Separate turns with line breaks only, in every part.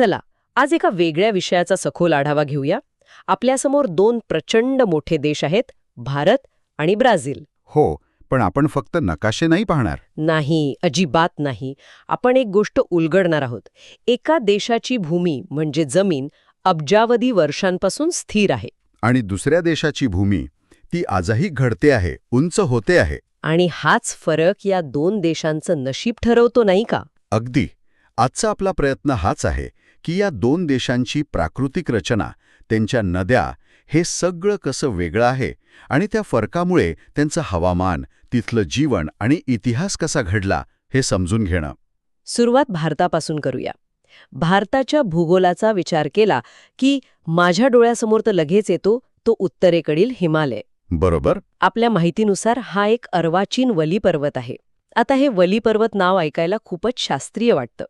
चला आज एका वेगळ्या विषयाचा सखोल आढावा घेऊया. आपल्यासमोर दोन प्रचंड मोठे देश आहेत, भारत आणि ब्राझील.
हो, पण आपण फक्त नकाशे नाही पाहणार.
नाही, अजिबात नाही. आपण एक गोष्ट उलगडणार आहोत. एका देशाची भूमी म्हणजे जमीन अब्जावधी वर्षांपासून स्थिर आहे.
आणि दुसऱ्या देशाची भूमी ती आजही घडते आहे, उंच होते आहे.
आणि हाच फरक या दोन देशांचं नशीब ठरवतो, नाही का?
अगदी. आजचा आपला प्रयत्न हाच आहे की या दोन देशांची प्राकृतिक रचना, त्यांच्या नद्या, हे सगळं कसं वेगळं आहे आणि त्या फरकामुळे त्यांचं हवामान, तिथलं जीवन आणि इतिहास कसा घडला हे समजून घेणं.
सुरुवात भारतापासून करूया. भारताच्या भूगोलाचा विचार केला की माझ्या डोळ्यासमोर तर लगेच येतो तो उत्तरेकडील हिमालय.
बरोबर.
आपल्या माहितीनुसार हा एक अर्वाचीन वली पर्वत आहे. आता हे वली पर्वत नाव ऐकायला खूपच शास्त्रीय वाटतं.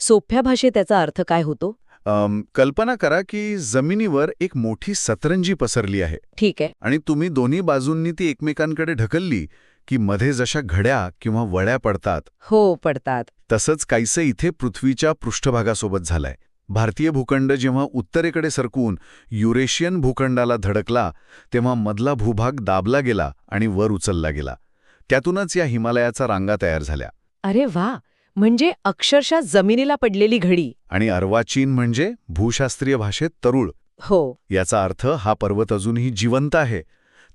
सोप्या भाषेत त्याचा अर्थ काय होतो?
कल्पना करा की जमिनीवर एक मोठी सतरंजी पसरली आहे.
ठीक आहे.
आणि तुम्ही दोन्ही बाजूंनी ती एकमेकांकडे ढकलली की मध्ये जशा घड्या किंवा वळ्या पडतात.
हो, पडतात.
तसंच काहीसं इथे पृथ्वीच्या पृष्ठभागासोबत झालंय. भारतीय भूखंड जेव्हा उत्तरेकडे सरकून युरेशियन भूखंडाला धडकला तेव्हा मधला भूभाग दाबला गेला आणि वर उचलला गेला. त्यातूनच या हिमालयाचा रांगा तयार झाल्या.
अरे वा, म्हणजे अक्षरशः जमिनीला पडलेली घडी.
आणि अर्वाचीन म्हणजे भूशास्त्रीय भाषेत तरुळ.
हो.
याचा अर्थ हा पर्वत अजूनही जिवंत आहे.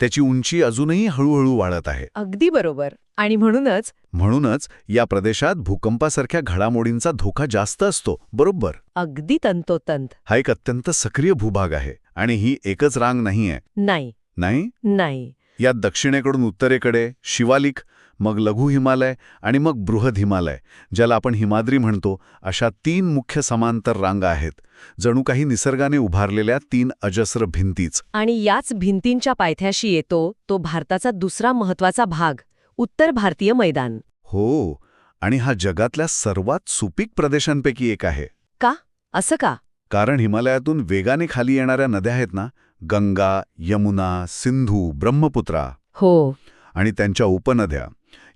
त्याची उंची अजूनही हळूहळू वाढत आहे.
अगदी बरोबर. आणि म्हणूनच
या प्रदेशात भूकंपासारख्या घडामोडींचा धोका जास्त असतो. बरोबर.
अगदी तंतोतंत.
हा एक अत्यंत सक्रिय भूभाग आहे आणि ही एकच रांग नाहीये.
नाही.
यात दक्षिणेकडून उत्तरेकडे शिवालिक, मग लघु हिमालय आणि मग बृहद हिमालय, ज्याला आपण हिमाद्री म्हणतो, अशा 3 मुख्य समांतर रांगा आहेत. जणू काही निसर्गाने उभारलेल्या 3 अजस्र भिंतीच.
आणि याच भिंतींच्या पायथ्याशी येतो तो भारताचा दुसरा महत्वाचा भाग, उत्तर भारतीय मैदान.
हो, आणि हा जगातल्या सर्वात सुपीक प्रदेशांपैकी एक आहे.
का? असं का?
कारण हिमालयातून वेगाने खाली येणाऱ्या नद्या आहेत ना, गंगा, यमुना, सिंधू, ब्रह्मपुत्रा.
हो.
आणि त्यांच्या उपनद्या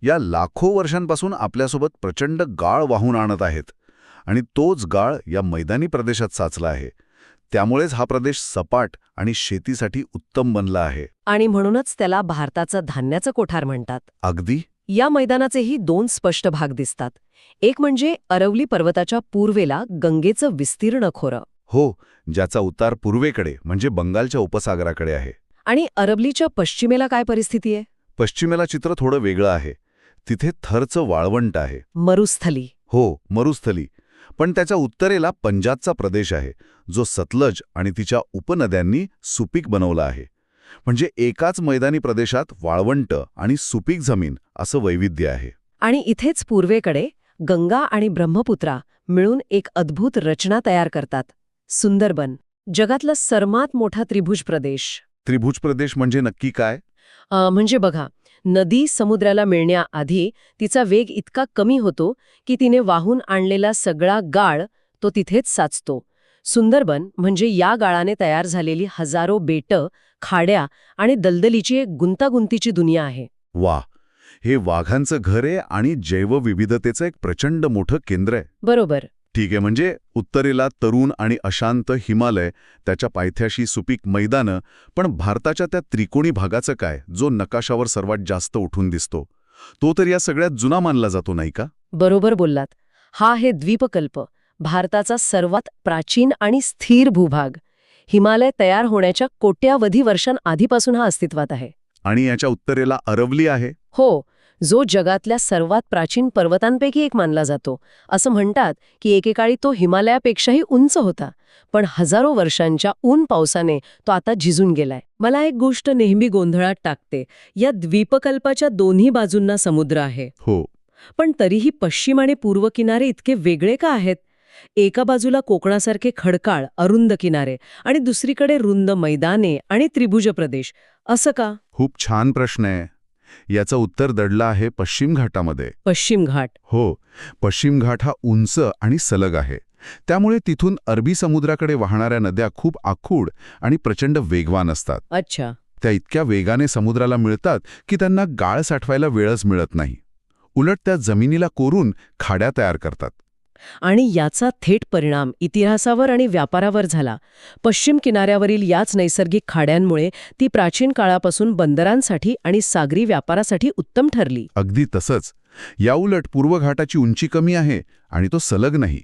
या लाखो वर्षांपासून आपल्यासोबत प्रचंड गाळ वाहून आणत आहेत. आणि तोच गाळ या मैदानी प्रदेशात साचला आहे. त्यामुळेच हा प्रदेश सपाट आणि शेतीसाठी उत्तम बनला आहे.
आणि म्हणूनच त्याला भारताचं धान्याचं कोठार म्हणतात.
अगदी.
या मैदानाचेही 2 स्पष्ट भाग दिसतात. एक म्हणजे अरवली पर्वताच्या पूर्वेला गंगेचं विस्तीर्ण खोरं.
हो, ज्याचा उतार पूर्वेकडे म्हणजे बंगालच्या उपसागराकडे आहे.
आणि अरवलीच्या पश्चिमेला काय परिस्थिती आहे?
पश्चिमेला चित्र थोडं वेगळं आहे. तिथे थरचं वाळवंट आहे.
मरुस्थली.
हो, मरुस्थली. पण त्याच्या उत्तरेला पंजाबचा प्रदेश आहे, जो सतलज आणि तिच्या उपनद्यांनी सुपीक बनवला आहे. म्हणजे एकाच मैदानी प्रदेशात वाळवंट आणि सुपीक जमीन असं वैविध्य आहे.
आणि इथेच पूर्वेकडे गंगा आणि ब्रह्मपुत्रा मिळून एक अद्भुत रचना तयार करतात, सुंदरबन. जगातला सर्वात मोठा त्रिभुज प्रदेश.
त्रिभुज प्रदेश म्हणजे नक्की काय?
म्हणजे बघा, नदी समुद्राला मिळण्याआधी तिचा वेग इतका कमी होतो की तिने वाहून आणलेला सगळा गाळ तो तिथेच साचतो. सुंदरबन म्हणजे या गाळाने तयार झालेली हजारो बेटं, खाड्या आणि दलदलीची एक गुंतागुंतीची दुनिया आहे.
वा, हे वाघांचं घर आहे आणि जैवविविधतेचं एक प्रचंड मोठं केंद्र आहे.
बरोबर.
ठीक आहे. म्हणजे उत्तरेला तरुण आणि अशांत हिमालय, त्याच्या पायथ्याशी सुपीक मैदानं. पण भारताच्या त्या त्रिकोणी भागाचं काय, जो नकाशावर सर्वात जास्त उठून दिसतो? तो तर या सगळ्यात जुना मानला जातो, नाही का?
बरोबर बोललात. हा आहे द्वीपकल्प, भारताचा सर्वात प्राचीन आणि स्थिर भूभाग. हिमालय तयार होण्याच्या कोट्यावधी वर्षांआधीपासून हा अस्तित्वात आहे.
आणि याच्या उत्तरेला अरवली आहे.
हो, जो जगातल्या सर्वात प्राचीन पर्वतांपैकी एक मानला जातो. असं म्हणतात की एकेकाळी तो हिमालयापेक्षाही उंच होता, पण हजारो वर्षांच्या ऊन पावसाने तो आता झिजून गेलाय. मला एक गोष्ट नेहमी गोंधळात टाकते. या द्वीपकल्पाच्या दोन्ही बाजूंना समुद्र आहे.
हो.
पण तरीही पश्चिम आणि पूर्व किनारे इतके वेगळे का आहेत? एका बाजूला कोकणासारखे खडकाळ, अरुंद किनारे आणि दुसरीकडे रुंद मैदाने आणि त्रिभुज प्रदेश, असं का?
खूप छान प्रश्न आहे. याचं उत्तर दडलं आहे पश्चिम घाटामध्ये.
पश्चिम घाट.
हो, पश्चिम घाट हा उंच आणि सलग आहे. त्यामुळे तिथून अरबी समुद्राकडे वाहणाऱ्या नद्या खूप आखूड आणि प्रचंड वेगवान असतात.
अच्छा.
त्या इतक्या वेगाने समुद्राला मिळतात की त्यांना गाळ साठवायला वेळच मिळत नाही. उलट त्या जमिनीला कोरून खाड्या तयार करतात.
आणि याचा थेट परिणाम इतिहासावर आणि व्यापारावर झाला. पश्चिम किनाऱ्यावरील याच नैसर्गिक खाड्यांमुळे ती प्राचीन काळापासून बंदरांसाठी आणि सागरी व्यापारासाठी उत्तम ठरली.
अगदी तसंच. याउलट पूर्व घाटाची उंची कमी आहे आणि तो सलग नाही.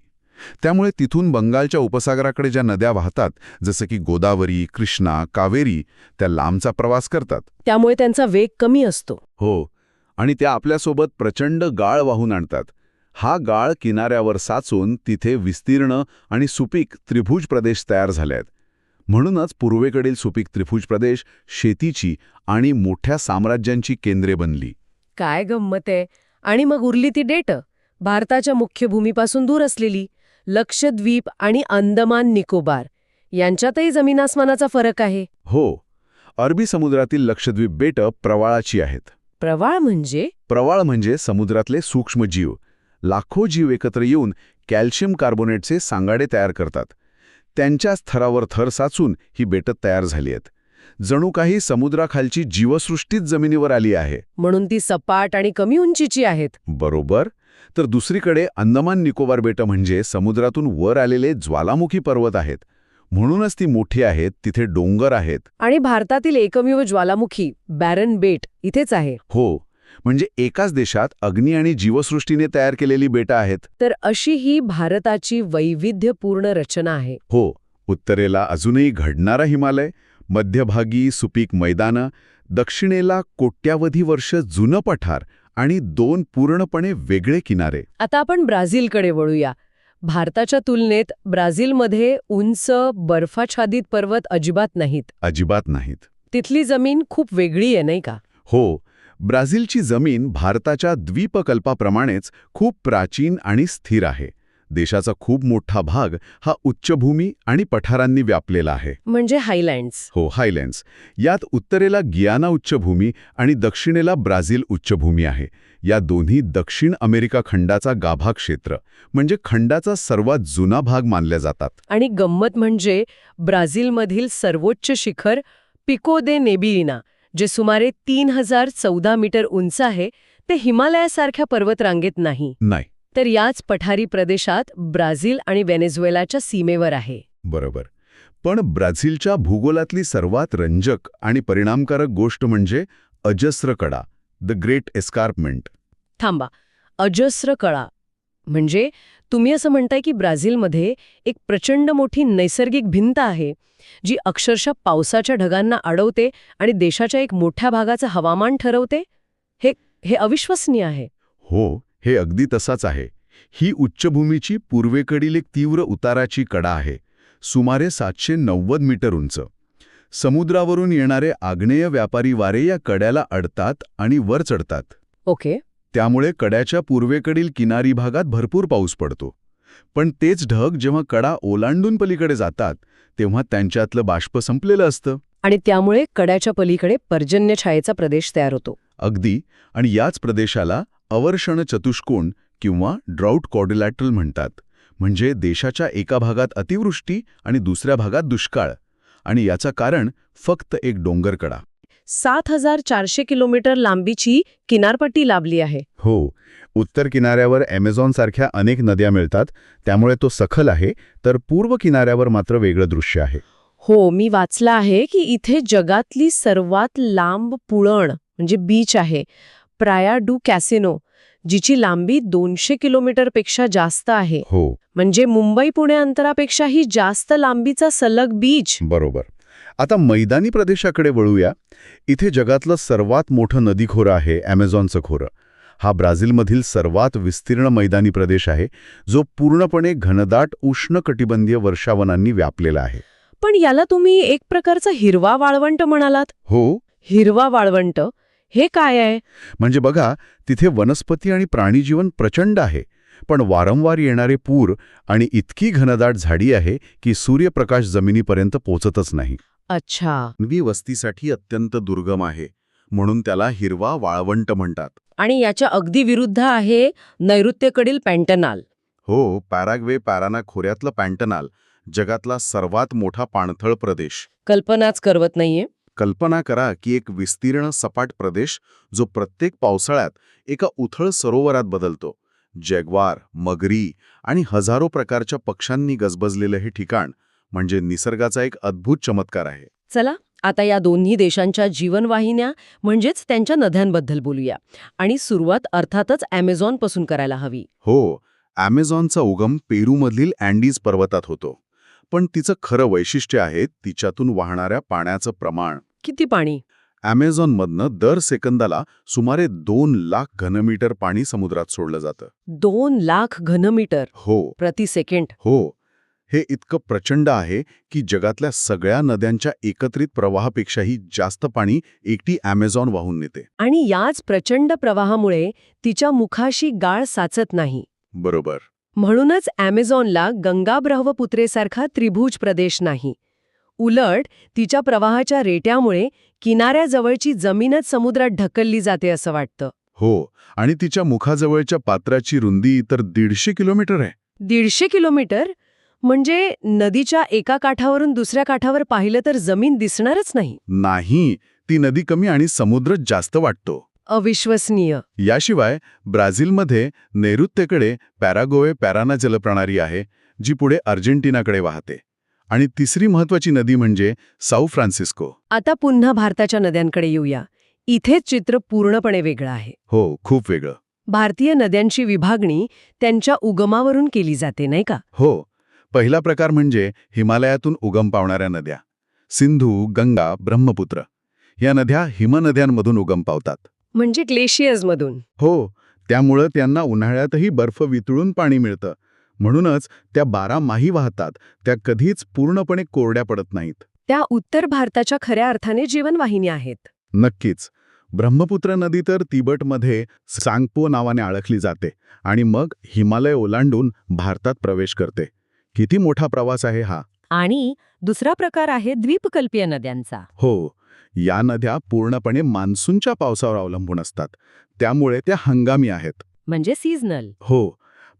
त्यामुळे तिथून बंगालच्या उपसागराकडे ज्या नद्या वाहतात, जसं की गोदावरी, कृष्णा, कावेरी, त्या लांबचा प्रवास करतात.
त्यामुळे त्यांचा वेग कमी असतो.
हो, आणि त्या आपल्यासोबत प्रचंड गाळ वाहून आणतात. हा गाळ किनाऱ्यावर साचून तिथे विस्तीर्ण आणि सुपीक त्रिभुज प्रदेश तयार झाले आहेत. म्हणूनच पूर्वेकडील सुपीक त्रिभुज प्रदेश शेतीची आणि मोठ्या साम्राज्यांची केंद्रे बनली.
काय गंमत आहे. आणि मग उरली ती डेट, भारताच्या मुख्य भूमीपासून दूर असलेली लक्षद्वीप आणि अंदमान निकोबार. यांच्यातही जमीन आसमानाचा फरक आहे.
हो, अरबी समुद्रातील लक्षद्वीप बेटं प्रवाळाची आहेत.
प्रवाळ म्हणजे?
प्रवाळ म्हणजे समुद्रातले सूक्ष्म जीव. लाखो जीव एकत्र येऊन कॅल्शियम कार्बोनेटचे सांगाडे तयार करतात. त्यांच्या थरावर थर साचून ही बेटं तयार झाली आहेत. जणू काही समुद्राखालची जीवसृष्टीच जमिनीवर आली आहे.
म्हणून ती सपाट आणि कमी उंचीची आहेत.
बरोबर. तर दुसरीकडे अंदमान निकोबार बेटं म्हणजे समुद्रातून वर आलेले ज्वालामुखी पर्वत आहेत. म्हणूनच ती मोठी आहेत, तिथे डोंगर आहेत.
आणि भारतातील एकमेव ज्वालामुखी बॅरन बेट इथेच आहे.
हो, म्हणजे एकाच देशात अग्नी आणि जीवसृष्टीने तयार केलेली बेटं आहेत.
तर अशी ही भारताची वैविध्यपूर्ण रचना आहे.
हो, उत्तरेला अजूनही घडणारा हिमालय, मध्यभागी सुपीक मैदानं, दक्षिणेला कोट्यावधी वर्ष जुनं पठार आणि 2 पूर्णपणे वेगळे किनारे.
आता आपण ब्राझीलकडे वळूया. भारताच्या तुलनेत ब्राझीलमध्ये उंच बर्फाच्छादित पर्वत अजिबात नाहीत.
अजिबात नाहीत.
तिथली जमीन खूप वेगळी आहे, नाही का?
हो, ब्राझीलची जमीन भारताच्या द्वीपकल्पाप्रमाणेच खूप प्राचीन आणि स्थिर आहे. देशाचा खूप मोठा भाग हा उच्चभूमी आणि पठारांनी व्यापलेला आहे.
म्हणजे हायलँड्स.
हो, हायलँड्स. यात उत्तरेला गियाना उच्चभूमी आणि दक्षिणेला ब्राझील उच्चभूमी आहे. या दोन्ही दक्षिण अमेरिका खंडाचा गाभा क्षेत्र म्हणजे खंडाचा सर्वात जुना भाग मानल्या जातात.
आणि गंमत म्हणजे ब्राझीलमधील सर्वोच्च शिखर पिको दे नेबिलिना, जे सुमारे 3014 मीटर उंच आहे, ते हिमालयासारख्या पर्वतरांगेत नाही.
नाही.
तर याच पठारी प्रदेशात ब्राझील आणि व्हेनेझुएलाच्या सीमेवर आहे.
बरोबर. पण ब्राझीलच्या भूगोलातली सर्वात रंजक आणि परिणामकारक गोष्ट म्हणजे अजस्र कडा, द ग्रेट एस्कार्पमेंट.
थांबा, अजस्र कडा म्हणजे तुम्ही असं म्हणताय की ब्राझीलमध्ये एक प्रचंड मोठी नैसर्गिक भिंत आहे, जी अक्षरशः पावसाच्या ढगांना अडवते आणि देशाच्या एक मोठ्या भागाचं हवामान ठरवते? हे अविश्वसनीय आहे.
हो, हे अगदी तसाच आहे. ही उच्चभूमीची पूर्वेकडील एक तीव्र उताराची कडा आहे, सुमारे 790 मीटर उंच. समुद्रावरून येणारे आग्नेय व्यापारी वारे या कड्याला अडतात आणि वर चढतात.
ओके.
त्यामुळे कड्याच्या पूर्वेकडील किनारी भागात भरपूर पाऊस पडतो. पण तेच ढग जेव्हा कडा ओलांडून पलीकडे जातात, तेव्हा त्यांच्यातलं बाष्प संपलेलं असतं.
आणि त्यामुळे कड्याच्या पलीकडे पर्जन्यछायेचा प्रदेश तयार होतो.
अगदी. आणि याच प्रदेशाला अवर्षण चतुष्कोण किंवा ड्राउट क्वाड्रिलॅटरल म्हणतात. म्हणजे देशाच्या एका भागात अतिवृष्टी आणि दुसऱ्या भागात दुष्काळ. आणि याचं कारण फक्त एक डोंगरकडा.
7400 किलोमीटर लांबीची किनारपट्टी लाभली आहे.
हो, उत्तर किनाऱ्यावर ॲमेझॉनसारख्या अनेक नद्या मिळतात, त्यामुळे तो सखल आहे. तर पूर्व किनाऱ्यावर मात्र वेगळं दृश्य आहे.
हो, मी वाचलं आहे की इथे जगातली सर्वात लांब पुळण म्हणजे बीच आहे, प्राया डू कॅसिनो, जिची लांबी 200 किलोमीटरपेक्षा जास्त आहे.
हो,
म्हणजे मुंबई-पुणे अंतरापेक्षाही जास्त लांबीचा सलग बीच.
बरोबर. आता मैदानी प्रदेशाकडे वळूया. इथे जगातलं सर्वात मोठं नदीखोरं आहे ॲमेझॉनचं खोरं. हा ब्राझीलमधील सर्वात विस्तीर्ण मैदानी प्रदेश आहे, जो पूर्णपणे घनदाट उष्णकटिबंधीय वर्षावनांनी व्यापलेला आहे.
पण याला तुम्ही एक प्रकारचा हिरवा वाळवंट म्हणालात.
हो,
हिरवा वाळवंट हे काय आहे?
म्हणजे बघा, तिथे वनस्पती आणि प्राणीजीवन प्रचंड आहे, पण वारंवार येणारे पूर आणि इतकी घनदाट झाडी आहे की सूर्यप्रकाश जमिनीपर्यंत पोचतच नाही.
अच्छा.
मानवी वस्तीसाठी अत्यंत दुर्गम आहे, म्हणून त्याला हिरवा वाळवंट म्हणतात.
आणि याच्या अगदी विरुद्ध आहे नैऋत्येकडील पॅन्टनाल.
हो, पॅराग्वे पॅराना खोऱ्यातलं पॅन्टनाल जगातला सर्वात मोठा पाणथळ प्रदेश.
कल्पनाच करवत नाहीये.
कल्पना करा की एक विस्तीर्ण सपाट प्रदेश जो प्रत्येक पावसाळ्यात एका उथळ सरोवरात बदलतो, जॅग्वार, मगरी आणि हजारो प्रकारच्या पक्ष्यांनी गजबजलेलं हे ठिकाण म्हणजे निसर्गाचा एक अद्भुत चमत्कार आहे.
चला आता या दोन्ही देशांच्या जीवनवाहिन्या म्हणजेच त्यांच्या नद्यांबद्दल बोलूया. आणि सुरुवात अर्थातच ॲमेझॉनपासून करायला हवी.
हो, ॲमेझॉनचा उगम पेरूमधील अँडीज पर्वतात होतो. पण तिचं खरं वैशिष्ट्य आहे तिच्यातून वाहणाऱ्या पाण्याचं प्रमाण.
किती पाणी?
ॲमेझॉनमधनं दर सेकंदाला सुमारे 2 लाख घनमीटर पाणी समुद्रात सोडलं जातं.
2 लाख घनमीटर
हो
प्रति सेकंड.
हो, हे इतकं प्रचंड आहे की जगातल्या सगळ्या नद्यांच्या एकत्रित प्रवाहापेक्षाही जास्त पाणी एकटी ॲमेझॉन वाहून नेते.
आणि याच प्रचंड प्रवाहामुळे तिच्या मुखाशी गाळ साचत नाही.
बरोबर.
म्हणूनच ॲमेझॉनला गंगा ब्रह्मपुत्रेसारखा त्रिभुज प्रदेश नाही. उलट तिच्या प्रवाहाच्या रेट्यामुळे किनाऱ्याजवळची जमीनच समुद्रात ढकलली जाते असं वाटतं.
हो, आणि तिच्या मुखाजवळच्या पात्राची रुंदी तर 150 किलोमीटर आहे.
150 किलोमीटर? म्हणजे नदीच्या एका काठावरून दुसऱ्या काठावर पाहिलं तर जमीन दिसणारच नाही.
नाही, ती नदी कमी आणि समुद्र जास्त वाटतो.
अविश्वसनीय.
याशिवाय ब्राझीलमध्ये नैऋत्येकडे पॅरागोवे पॅराना जलप्रणाली आहे, जी पुढे अर्जेंटिनाकडे वाहते. आणि तिसरी महत्वाची नदी म्हणजे साऊ फ्रान्सिस्को.
आता पुन्हा भारताच्या नद्यांकडे येऊया. इथेच चित्र पूर्णपणे वेगळं आहे.
हो, खूप वेगळं.
भारतीय नद्यांची विभागणी त्यांच्या उगमावरून केली जाते, नाही का?
हो, पहिला प्रकार म्हणजे हिमालयातून उगम पावणाऱ्या नद्या. सिंधू, गंगा, ब्रह्मपुत्र या नद्या हिमनद्यांमधून उगम पावतात.
म्हणजे ग्लेशियर्समधून.
हो, त्यामुळं त्यांना उन्हाळ्यातही बर्फ वितळून पाणी मिळतं. म्हणूनच त्या 12 माही वाहतात. त्या कधीच पूर्णपणे कोरड्या पडत नाहीत.
त्या उत्तर भारताच्या खऱ्या अर्थाने जीवनवाहिनी आहेत.
नक्कीच. ब्रह्मपुत्र नदी तर तिबेटमध्ये सांगपो नावाने ओळखली जाते आणि मग हिमालय ओलांडून भारतात प्रवेश करते. किती मोठा प्रवास आहे हा.
आणि दुसरा प्रकार आहे द्वीपकल्पीय नद्यांचा.
हो, या नद्या पूर्णपणे मान्सूनच्या पावसावर अवलंबून असतात. त्यामुळे त्या हंगामी आहेत.
म्हणजे सीझनल.
हो,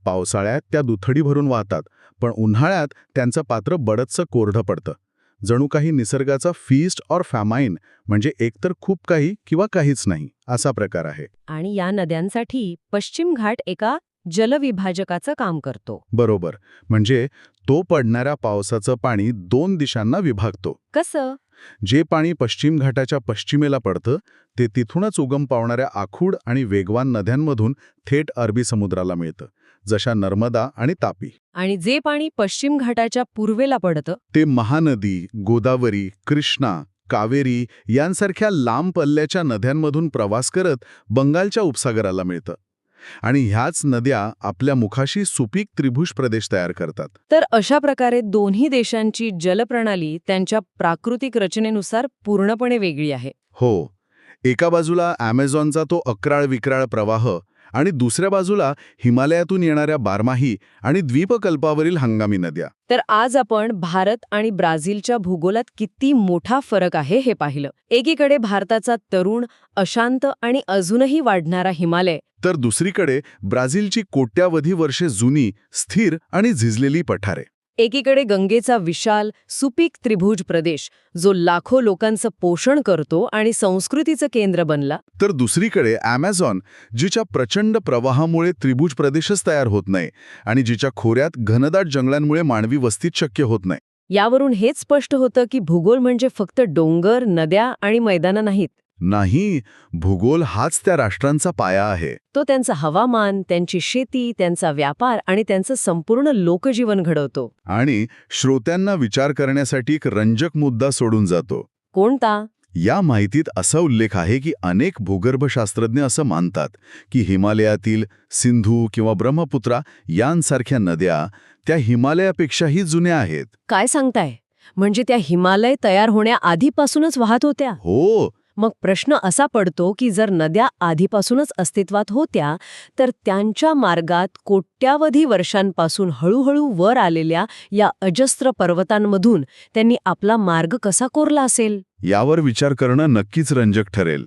पावसाळ्यात त्या दुथडी भरून वाहतात, पण उन्हाळ्यात त्यांचं पात्र बडचसं कोरडं पडतं. जणू काही निसर्गाचा फीस्ट ऑर फॅमाईन, म्हणजे एकतर खूप काही किंवा काहीच नाही असा प्रकार आहे.
आणि या नद्यांसाठी पश्चिम घाट एका जलविभाजकाचं काम करतो.
बरोबर. म्हणजे तो पडणाऱ्या पावसाचं पाणी 2 दिशांना विभागतो.
कसं?
जे पाणी पश्चिम घाटाच्या पश्चिमेला पडतं ते तिथूनच उगम पावणाऱ्या आखूड आणि वेगवान नद्यांमधून थेट अरबी समुद्राला मिळतं, जशा नर्मदा आणि तापी.
आणि जे पाणी पश्चिम घाटाच्या पूर्वेला पडतं
ते महानदी, गोदावरी, कृष्णा, कावेरी यांसारख्या लांब पल्ल्याच्या नद्यांमधून प्रवास करत बंगालच्या उपसागराला मिळतं. आणि ह्याच नद्या आपल्या मुखाशी सुपीक त्रिभुज प्रदेश तयार करतात.
तर अशा प्रकारे दोन्ही देशांची जलप्रणाली त्यांच्या प्राकृतिक रचनेनुसार पूर्णपणे वेगळी आहे.
हो, एका बाजूला ॲमेझॉनचा तो अक्राळ विक्राळ प्रवाह आणि दुसऱ्या बाजूला हिमालयातून येणाऱ्या बारमाही आणि द्वीपकल्पावरील हंगामी नद्या.
तर आज आपण भारत आणि ब्राझीलच्या भूगोलात किती मोठा फरक आहे हे पाहिलं. एकीकडे भारताचा तरुण, अशांत आणि अजूनही वाढणारा हिमालय,
तर दुसरीकडे ब्राझीलची कोट्यावधी वर्षे जुनी, स्थिर आणि झिजलेली पठारे.
एकीकडे गंगेचा विशाल, सुपीक त्रिभुज प्रदेश जो लाखो लोकांचं पोषण करतो आणि संस्कृतीचं केंद्र बनला.
तर दुसरीकडे ॲमेझॉन, जिच्या प्रचंड प्रवाहामुळे त्रिभुज प्रदेशच तयार होत नाही आणि जिच्या खोऱ्यात घनदाट जंगलांमुळे मानवी वस्तीच शक्य होत नाही.
यावरून हेच स्पष्ट होतं की भूगोल म्हणजे फक्त डोंगर, नद्या आणि मैदानं नाहीत.
नाही, भूगोल हाच त्या राष्ट्रांचा पाया आहे.
तो त्यांचं हवामान, त्यांची शेती, त्यांचा व्यापार आणि त्यांचं संपूर्ण लोकजीवन घडवतो.
आणि श्रोत्यांना विचार करण्यासाठी एक रंजक मुद्दा सोडून जातो.
कोणता?
या माहितीत असा उल्लेख आहे की अनेक भूगर्भशास्त्रज्ञ असं मानतात की हिमालयातील सिंधू किंवा ब्रह्मपुत्रा यांसारख्या नद्या त्या हिमालयापेक्षाही जुन्या आहेत.
काय सांगताय? म्हणजे त्या हिमालय तयार होण्याआधीपासूनच वाहत होत्या?
हो.
मग प्रश्न असा पडतो की जर नद्या आधीपासूनच अस्तित्वात होत्या तर त्यांच्या मार्गात कोट्यावधी वर्षांपासून हळूहळू वर आलेल्या या अजस्त्र पर्वतांमधून त्यांनी आपला मार्ग कसा कोरला असेल?
यावर विचार करणं नक्कीच रंजक ठरेल.